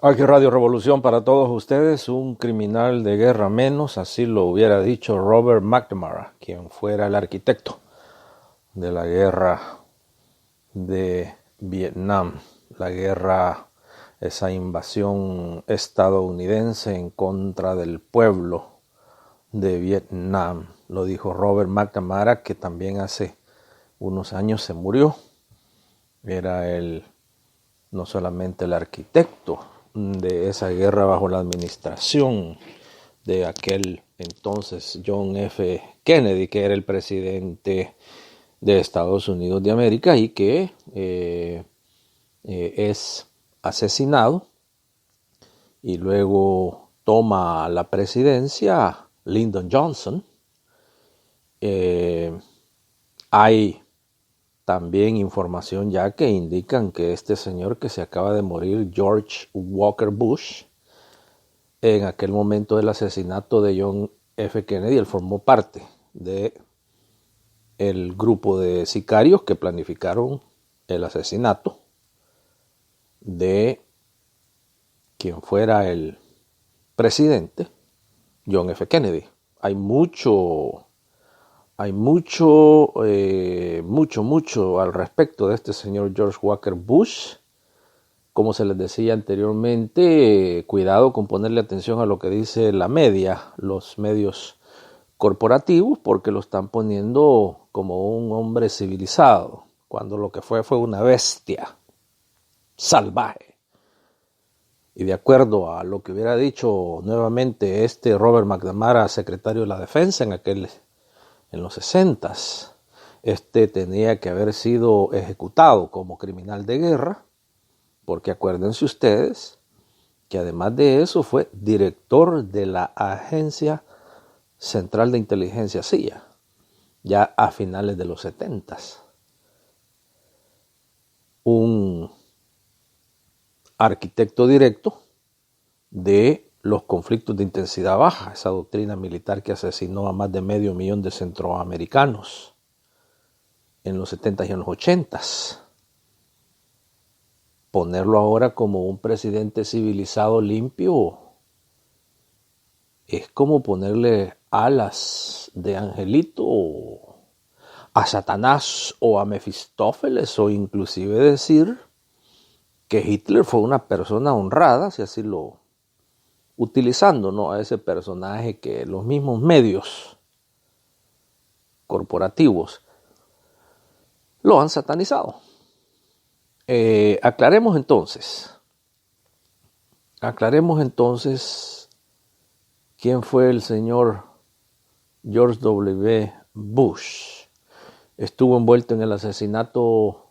Aquí Radio Revolución para todos ustedes, un criminal de guerra menos, así lo hubiera dicho Robert McNamara, quien fuera el arquitecto de la guerra de Vietnam, la guerra, esa invasión estadounidense en contra del pueblo de Vietnam. Lo dijo Robert McNamara, que también hace unos años se murió. Era no solamente el arquitecto de esa guerra bajo la administración de aquel entonces John F. Kennedy, que era el presidente de Estados Unidos de América y que es asesinado y luego toma la presidencia Lyndon Johnson. Hay también información ya que indican que este señor que se acaba de morir, George Walker Bush, en aquel momento del asesinato de John F. Kennedy, él formó parte del grupo de sicarios que planificaron el asesinato de quien fuera el presidente, John F. Kennedy. Hay mucho al respecto de este señor George Walker Bush. Como se les decía anteriormente, cuidado con ponerle atención a lo que dice la media, los medios corporativos, porque lo están poniendo como un hombre civilizado, cuando lo que fue una bestia salvaje. Y de acuerdo a lo que hubiera dicho nuevamente este Robert McNamara, secretario de la Defensa en los 60s, tenía que haber sido ejecutado como criminal de guerra, porque acuérdense ustedes que además de eso fue director de la Agencia Central de Inteligencia CIA, ya a finales de los 70s. Un arquitecto directo de los conflictos de intensidad baja, esa doctrina militar que asesinó a más de 500,000 de centroamericanos en los 70s y en los 80s. Ponerlo ahora como un presidente civilizado limpio es como ponerle alas de angelito a Satanás o a Mefistófeles, o inclusive decir que Hitler fue una persona honrada, si así lo utilizando, ¿no?, a ese personaje que los mismos medios corporativos lo han satanizado. Aclaremos entonces quién fue el señor George W. Bush. Estuvo envuelto en el asesinato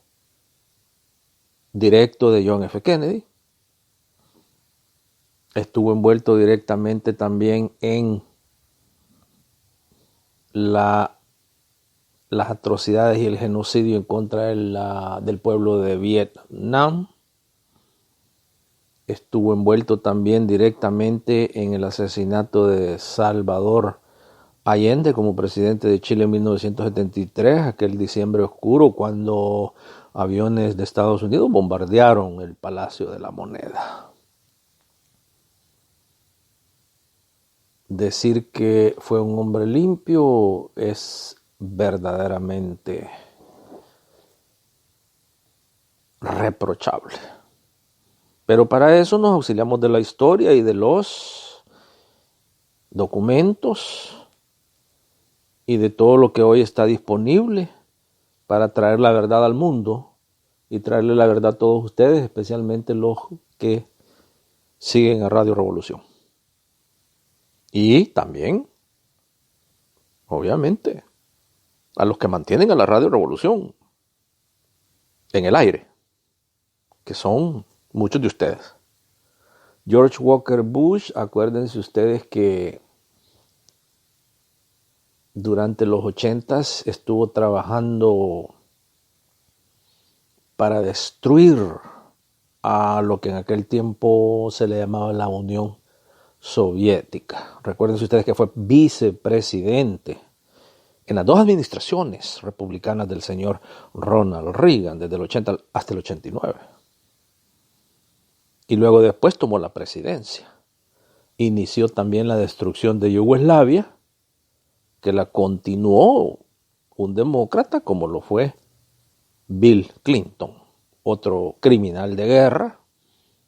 directo de John F. Kennedy. Estuvo envuelto directamente también en las atrocidades y el genocidio en contra del pueblo de Vietnam. Estuvo envuelto también directamente en el asesinato de Salvador Allende como presidente de Chile en 1973, aquel diciembre oscuro cuando aviones de Estados Unidos bombardearon el Palacio de la Moneda. Decir que fue un hombre limpio es verdaderamente reprochable. Pero para eso nos auxiliamos de la historia y de los documentos y de todo lo que hoy está disponible para traer la verdad al mundo y traerle la verdad a todos ustedes, especialmente los que siguen a Radio Revolución. Y también, obviamente, a los que mantienen a la Radio Revolución en el aire, que son muchos de ustedes. George Walker Bush, acuérdense ustedes que durante los 80s estuvo trabajando para destruir a lo que en aquel tiempo se le llamaba la Unión Soviética. Recuerden ustedes que fue vicepresidente en las dos administraciones republicanas del señor Ronald Reagan, desde el 80 hasta el 89. y luego después tomó la presidencia. Inició también la destrucción de Yugoslavia, que la continuó un demócrata como lo fue Bill Clinton, otro criminal de guerra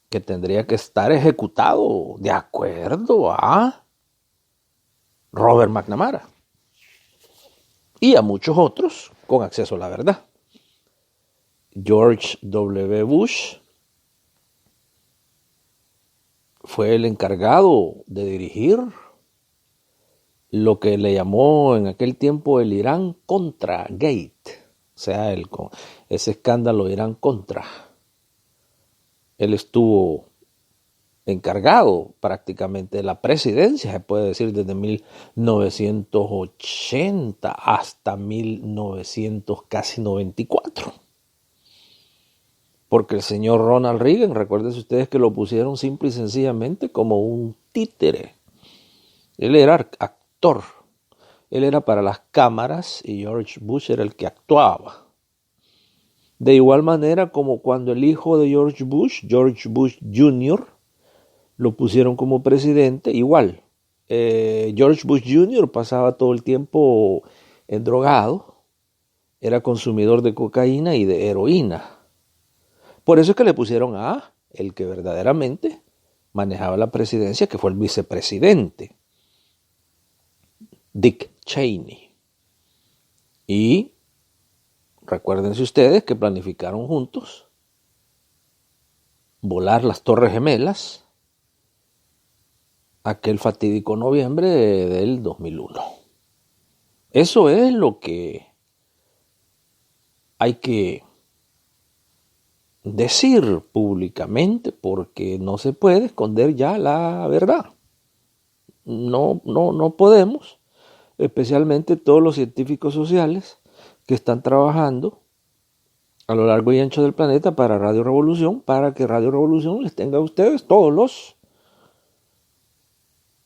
que tendría que estar ejecutado de acuerdo a Robert McNamara y a muchos otros con acceso a la verdad. George W. Bush fue el encargado de dirigir lo que le llamó en aquel tiempo el Irán Contra Gate, o sea, ese escándalo Irán Contra. Él estuvo encargado prácticamente de la presidencia, se puede decir, desde 1980 hasta 1994. Porque el señor Ronald Reagan, recuérdense ustedes que lo pusieron simple y sencillamente como un títere. Él era actor, él era para las cámaras y George Bush era el que actuaba. De igual manera como cuando el hijo de George Bush Jr., lo pusieron como presidente, igual. George Bush Jr. pasaba todo el tiempo drogado, era consumidor de cocaína y de heroína. Por eso es que le pusieron a el que verdaderamente manejaba la presidencia, que fue el vicepresidente, Dick Cheney. Y recuérdense ustedes que planificaron juntos volar las Torres Gemelas aquel fatídico noviembre del 2001. Eso es lo que hay que decir públicamente, porque no se puede esconder ya la verdad. No podemos, especialmente todos los científicos sociales que están trabajando a lo largo y ancho del planeta para Radio Revolución, para que Radio Revolución les tenga a ustedes todos los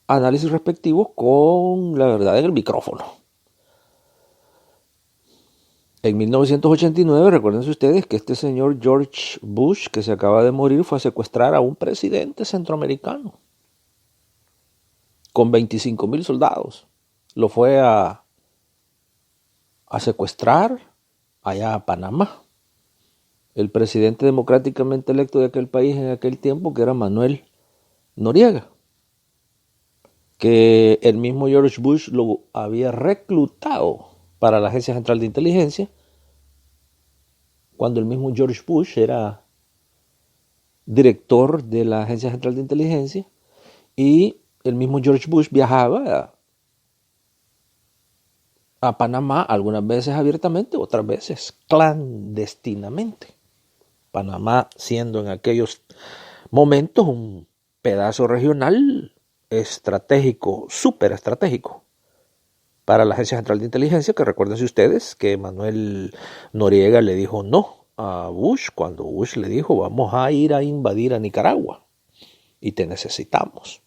análisis respectivos con la verdad en el micrófono. En 1989, recuérdense ustedes que este señor George Bush, que se acaba de morir, fue a secuestrar a un presidente centroamericano con 25,000 soldados. Lo fue a secuestrar allá a Panamá. El presidente democráticamente electo de aquel país en aquel tiempo, que era Manuel Noriega, que el mismo George Bush lo había reclutado para la Agencia Central de Inteligencia, cuando el mismo George Bush era director de la Agencia Central de Inteligencia, y el mismo George Bush viajaba a Panamá, algunas veces abiertamente, otras veces clandestinamente. Panamá siendo en aquellos momentos un pedazo regional estratégico, súper estratégico para la Agencia Central de Inteligencia, que recuérdense ustedes que Manuel Noriega le dijo no a Bush cuando Bush le dijo vamos a ir a invadir a Nicaragua y te necesitamos.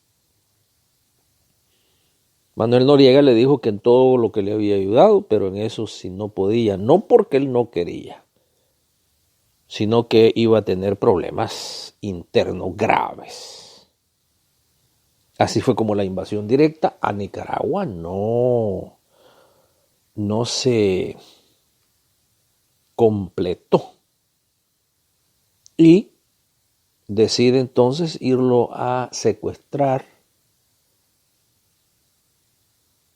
Manuel Noriega le dijo que en todo lo que le había ayudado, pero en eso sí no podía, no porque él no quería, sino que iba a tener problemas internos graves. Así fue como la invasión directa a Nicaragua no se completó. Y decide entonces irlo a secuestrar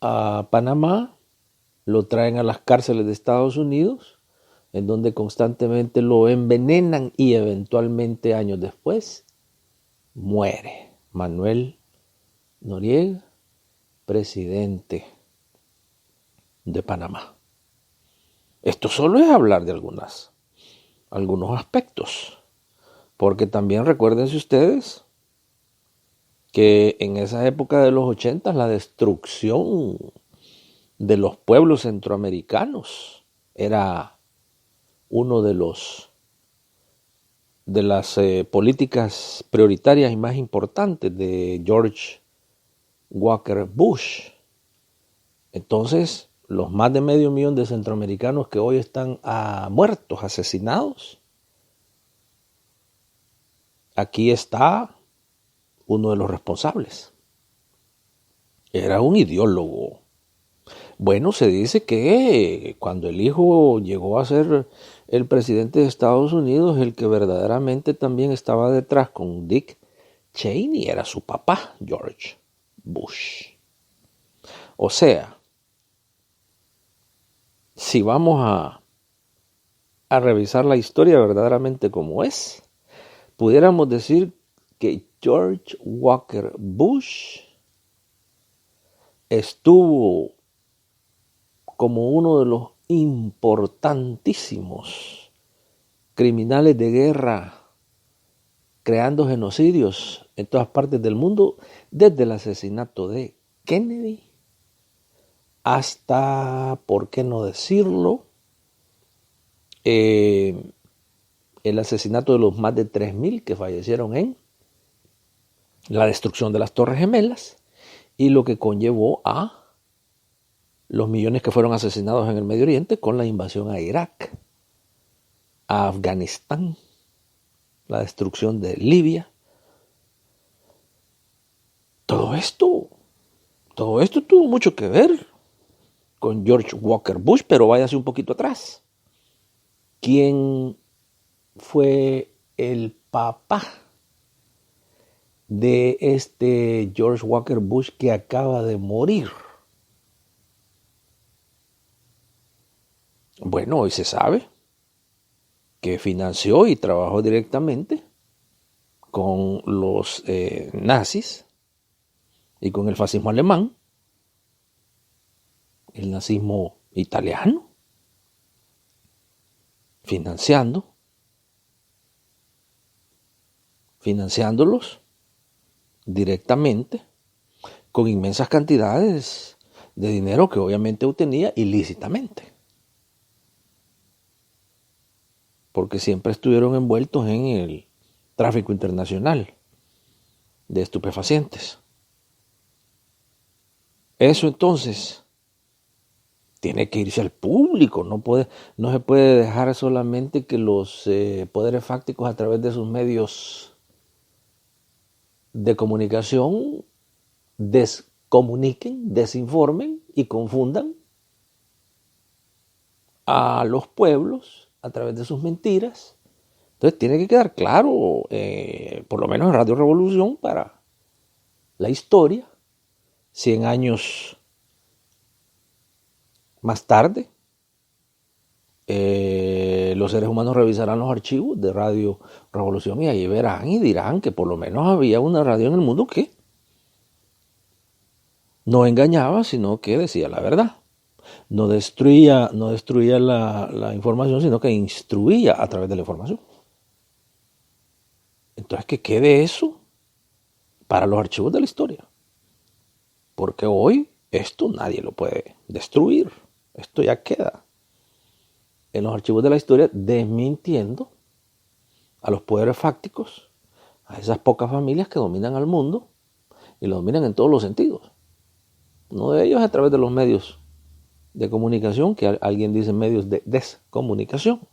a Panamá, lo traen a las cárceles de Estados Unidos, en donde constantemente lo envenenan y eventualmente años después muere Manuel Noriega, presidente de Panamá. Esto solo es hablar de algunos aspectos, porque también recuérdense ustedes que en esa época de los 80 la destrucción de los pueblos centroamericanos era uno de las políticas prioritarias y más importantes de George Walker Bush. Entonces, los más de 500,000 de centroamericanos que hoy están muertos, asesinados, aquí está uno de los responsables. Era un ideólogo. Bueno, se dice que cuando el hijo llegó a ser el presidente de Estados Unidos, el que verdaderamente también estaba detrás con Dick Cheney era su papá, George Bush. O sea, si vamos a revisar la historia verdaderamente como es, pudiéramos decir que George Walker Bush estuvo como uno de los importantísimos criminales de guerra creando genocidios en todas partes del mundo, desde el asesinato de Kennedy hasta, ¿por qué no decirlo?, el asesinato de los más de 3.000 que fallecieron en la destrucción de las Torres Gemelas y lo que conllevó a los millones que fueron asesinados en el Medio Oriente con la invasión a Irak, a Afganistán, la destrucción de Libia. Todo esto tuvo mucho que ver con George Walker Bush, pero váyase un poquito atrás. ¿Quién fue el papá de este George Walker Bush que acaba de morir? Bueno, hoy se sabe que financió y trabajó directamente con los nazis y con el fascismo alemán, el nazismo italiano, financiándolos directamente con inmensas cantidades de dinero que obviamente obtenía ilícitamente, porque siempre estuvieron envueltos en el tráfico internacional de estupefacientes. Eso entonces tiene que irse al público, no se puede dejar solamente que los poderes fácticos a través de sus medios de comunicación descomuniquen, desinformen y confundan a los pueblos a través de sus mentiras. Entonces tiene que quedar claro, por lo menos en Radio Revolución, para la historia, 100 años más tarde, los seres humanos revisarán los archivos de Radio Revolución y ahí verán y dirán que por lo menos había una radio en el mundo que no engañaba, sino que decía la verdad. No destruía la información, sino que instruía a través de la información. Entonces que quede eso para los archivos de la historia. Porque hoy esto nadie lo puede destruir. Esto ya queda en los archivos de la historia, desmintiendo a los poderes fácticos, a esas pocas familias que dominan al mundo y lo dominan en todos los sentidos. Uno de ellos a través de los medios de comunicación, que alguien dice medios de descomunicación.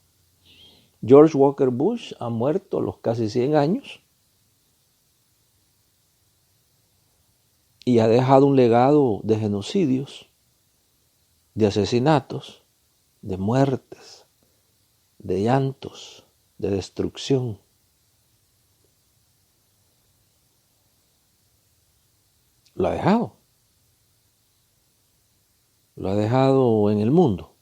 George Walker Bush ha muerto a los casi 100 años y ha dejado un legado de genocidios, de asesinatos, de muertes, de llantos, de destrucción. Lo ha dejado. Lo ha dejado en el mundo.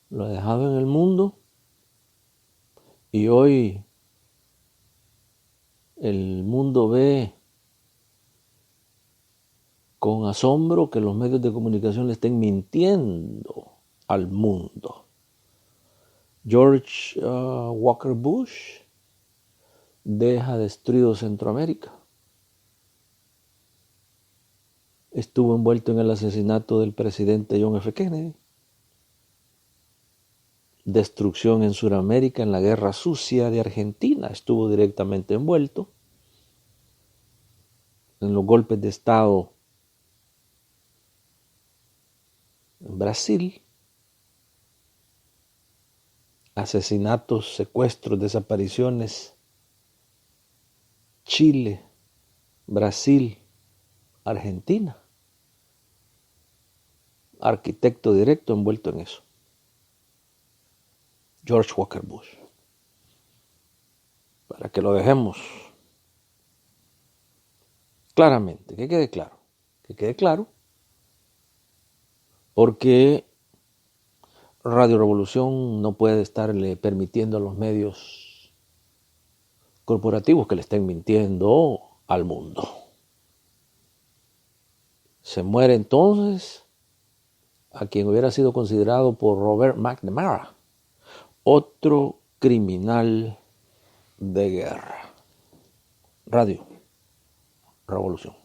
Lo ha dejado en el mundo y hoy el mundo ve con asombro que los medios de comunicación le estén mintiendo al mundo. George Walker Bush deja destruido Centroamérica. Estuvo envuelto en el asesinato del presidente John F. Kennedy. Destrucción en Sudamérica, en la guerra sucia de Argentina, estuvo directamente envuelto. En los golpes de Estado en Brasil. Asesinatos, secuestros, desapariciones Chile, Brasil, Argentina. Arquitecto directo envuelto en eso. George Walker Bush. Para que lo dejemos claramente, que quede claro. Que quede claro. Porque Radio Revolución no puede estarle permitiendo a los medios corporativos que le estén mintiendo al mundo. Se muere entonces a quien hubiera sido considerado por Robert McNamara otro criminal de guerra. Radio Revolución.